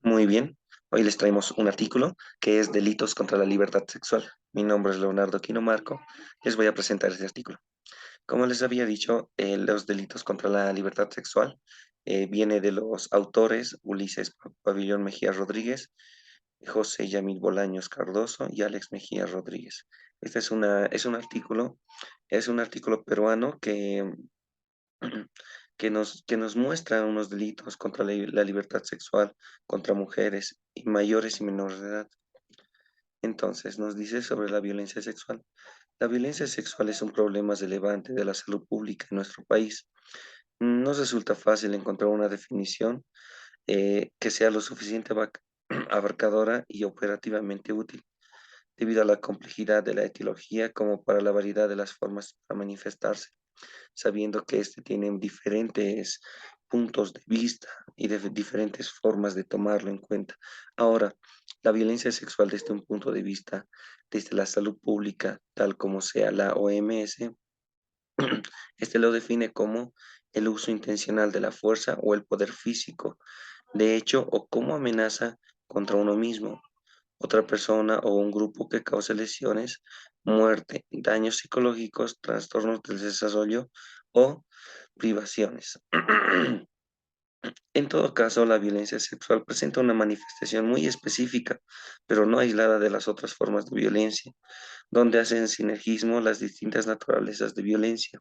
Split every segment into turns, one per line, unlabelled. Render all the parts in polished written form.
Muy bien, hoy les traemos un artículo que es Delitos contra la Libertad Sexual. Mi nombre es Leonardo Quino Marco. Les voy a presentar este artículo. Como les había dicho, los delitos contra la libertad sexual viene de los autores Ulises Pabellón Mejía Rodríguez, José Yamil Bolaños Cardoso y Alex Mejía Rodríguez. Este es un artículo peruano que nos muestra unos delitos contra la libertad sexual, contra mujeres y mayores y menores de edad. Entonces, nos dice sobre la violencia sexual. La violencia sexual es un problema relevante de la salud pública en nuestro país. No resulta fácil encontrar una definición que sea lo suficiente abarcadora y operativamente útil, debido a la complejidad de la etiología como para la variedad de las formas para manifestarse, sabiendo que este tiene diferentes puntos de vista y diferentes formas de tomarlo en cuenta. Ahora, la violencia sexual desde un punto de vista, desde la salud pública, tal como sea la OMS, este lo define como el uso intencional de la fuerza o el poder físico, de hecho o como amenaza contra uno mismo, otra persona o un grupo que cause lesiones, muerte, daños psicológicos, trastornos del desarrollo o privaciones. En todo caso, la violencia sexual presenta una manifestación muy específica, pero no aislada de las otras formas de violencia, donde hacen sinergismo las distintas naturalezas de violencia,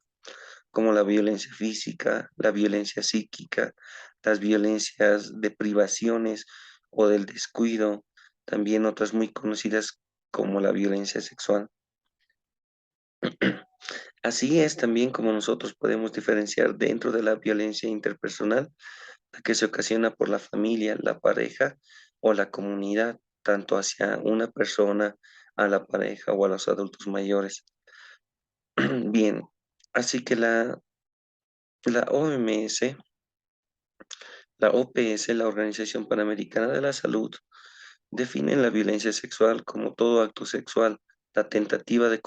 como la violencia física, la violencia psíquica, las violencias de privaciones o del descuido, también otras muy conocidas como la violencia sexual. Así es también como nosotros podemos diferenciar dentro de la violencia interpersonal, la que se ocasiona por la familia, la pareja o la comunidad, tanto hacia una persona, a la pareja o a los adultos mayores. Bien, así que la OMS, la OPS, la Organización Panamericana de la Salud, define la violencia sexual como todo acto sexual, la tentativa de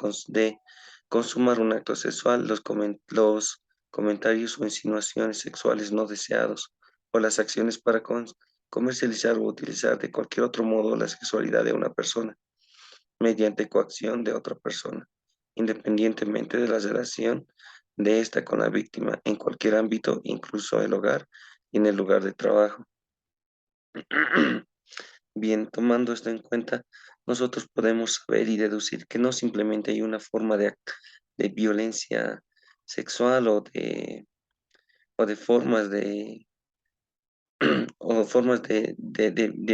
consumar un acto sexual, los comentarios o insinuaciones sexuales no deseados, o las acciones para comercializar o utilizar de cualquier otro modo la sexualidad de una persona, mediante coacción de otra persona, independientemente de la relación de esta con la víctima, en cualquier ámbito, incluso el hogar y en el lugar de trabajo. Bien, tomando esto en cuenta, nosotros podemos saber y deducir que no simplemente hay una forma de violencia sexual o de formas de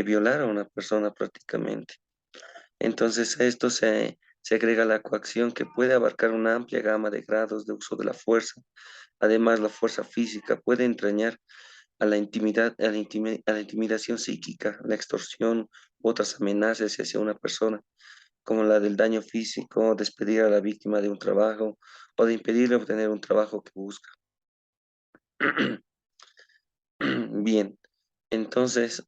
violar a una persona prácticamente. Entonces, a esto se agrega la coacción que puede abarcar una amplia gama de grados de uso de la fuerza. Además, la fuerza física puede entrañar a la intimidad, a la intimidación psíquica, la extorsión u otras amenazas hacia una persona, como la del daño físico, despedir a la víctima de un trabajo o de impedirle obtener un trabajo que busca. Bien, entonces,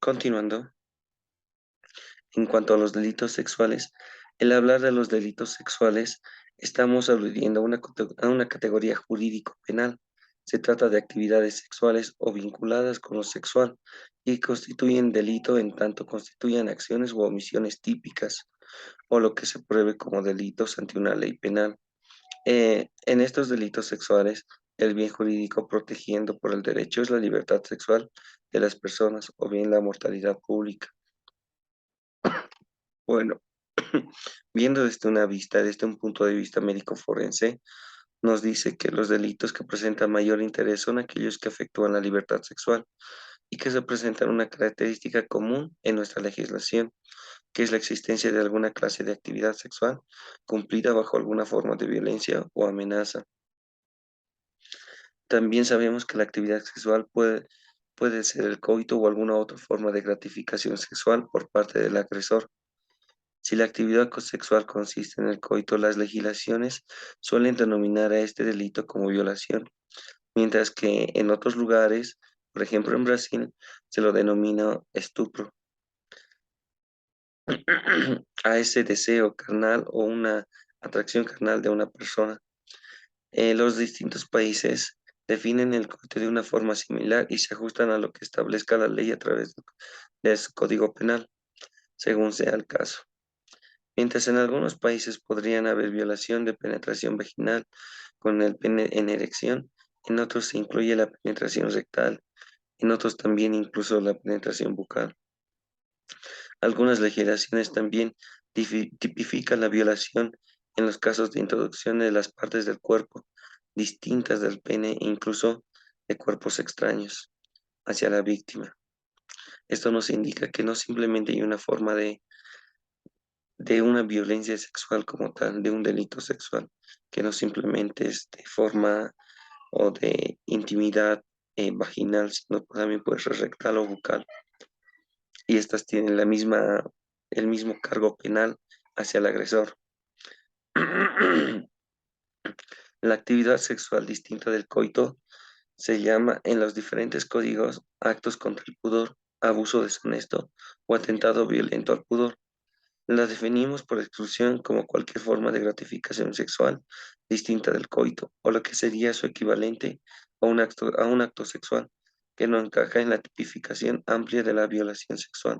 continuando, en cuanto a los delitos sexuales, el hablar de los delitos sexuales, estamos aludiendo a una categoría jurídico-penal. Se trata de actividades sexuales o vinculadas con lo sexual y constituyen delito en tanto constituyan acciones u omisiones típicas o lo que se pruebe como delitos ante una ley penal. En estos delitos sexuales, el bien jurídico protegiendo por el derecho es la libertad sexual de las personas o bien la mortalidad pública. Bueno, viendo desde un punto de vista médico forense, nos dice que los delitos que presentan mayor interés son aquellos que afectúan la libertad sexual y que representan una característica común en nuestra legislación, que es la existencia de alguna clase de actividad sexual cumplida bajo alguna forma de violencia o amenaza. También sabemos que la actividad sexual puede ser el coito o alguna otra forma de gratificación sexual por parte del agresor. Si la actividad sexual consiste en el coito, las legislaciones suelen denominar a este delito como violación, mientras que en otros lugares, por ejemplo en Brasil, se lo denomina estupro. A ese deseo carnal o una atracción carnal de una persona. Los distintos países definen el coito de una forma similar y se ajustan a lo que establezca la ley a través de su código penal, según sea el caso. Mientras en algunos países podrían haber violación de penetración vaginal con el pene en erección, en otros se incluye la penetración rectal, en otros también incluso la penetración bucal. Algunas legislaciones también tipifican la violación en los casos de introducción de las partes del cuerpo distintas del pene e incluso de cuerpos extraños hacia la víctima. Esto nos indica que no simplemente hay una forma de una violencia sexual como tal, de un delito sexual, que no simplemente es de forma o de intimidad vaginal, sino también puede ser rectal o bucal. Y estas tienen el mismo cargo penal hacia el agresor. La actividad sexual distinta del coito se llama en los diferentes códigos actos contra el pudor, abuso deshonesto o atentado violento al pudor. La definimos por exclusión como cualquier forma de gratificación sexual distinta del coito, o lo que sería su equivalente a un acto sexual, que no encaja en la tipificación amplia de la violación sexual.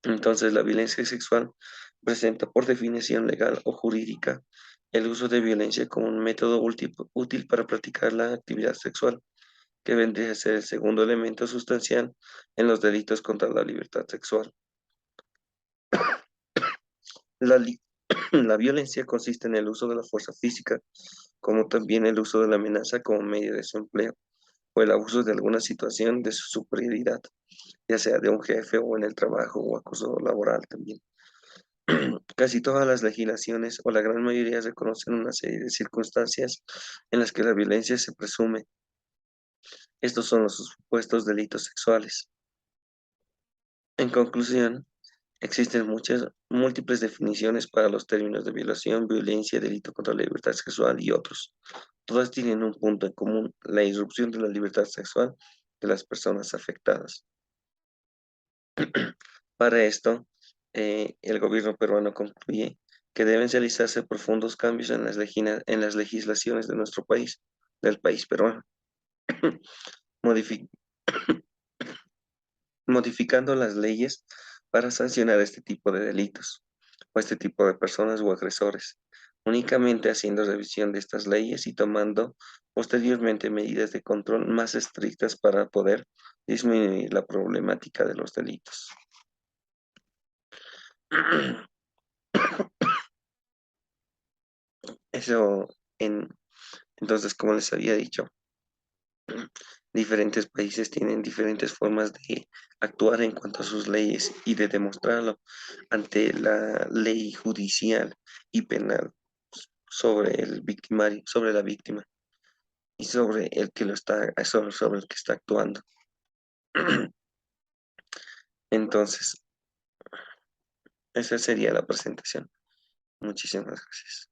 Entonces, la violencia sexual presenta por definición legal o jurídica el uso de violencia como un método útil para practicar la actividad sexual, que vendría a ser el segundo elemento sustancial en los delitos contra la libertad sexual. La, li- la violencia consiste en el uso de la fuerza física, como también el uso de la amenaza como medio de su empleo, o el abuso de alguna situación de su superioridad, ya sea de un jefe o en el trabajo o acoso laboral también. Casi todas las legislaciones o la gran mayoría reconocen una serie de circunstancias en las que la violencia se presume. Estos son los supuestos delitos sexuales. En conclusión, existen muchas, múltiples definiciones para los términos de violación, violencia, delito contra la libertad sexual y otros. Todas tienen un punto en común, la irrupción de la libertad sexual de las personas afectadas. Para esto, el gobierno peruano concluye que deben realizarse profundos cambios en en las legislaciones de nuestro país, del país peruano, modifi- modificando las leyes para sancionar este tipo de delitos o este tipo de personas o agresores, únicamente haciendo revisión de estas leyes y tomando posteriormente medidas de control más estrictas para poder disminuir la problemática de los delitos. Eso, entonces, como les había dicho, diferentes países tienen diferentes formas de actuar en cuanto a sus leyes y de demostrarlo ante la ley judicial y penal sobre el victimario, sobre la víctima y sobre el que lo está, sobre el que está actuando. Entonces, esa sería la presentación. Muchísimas gracias.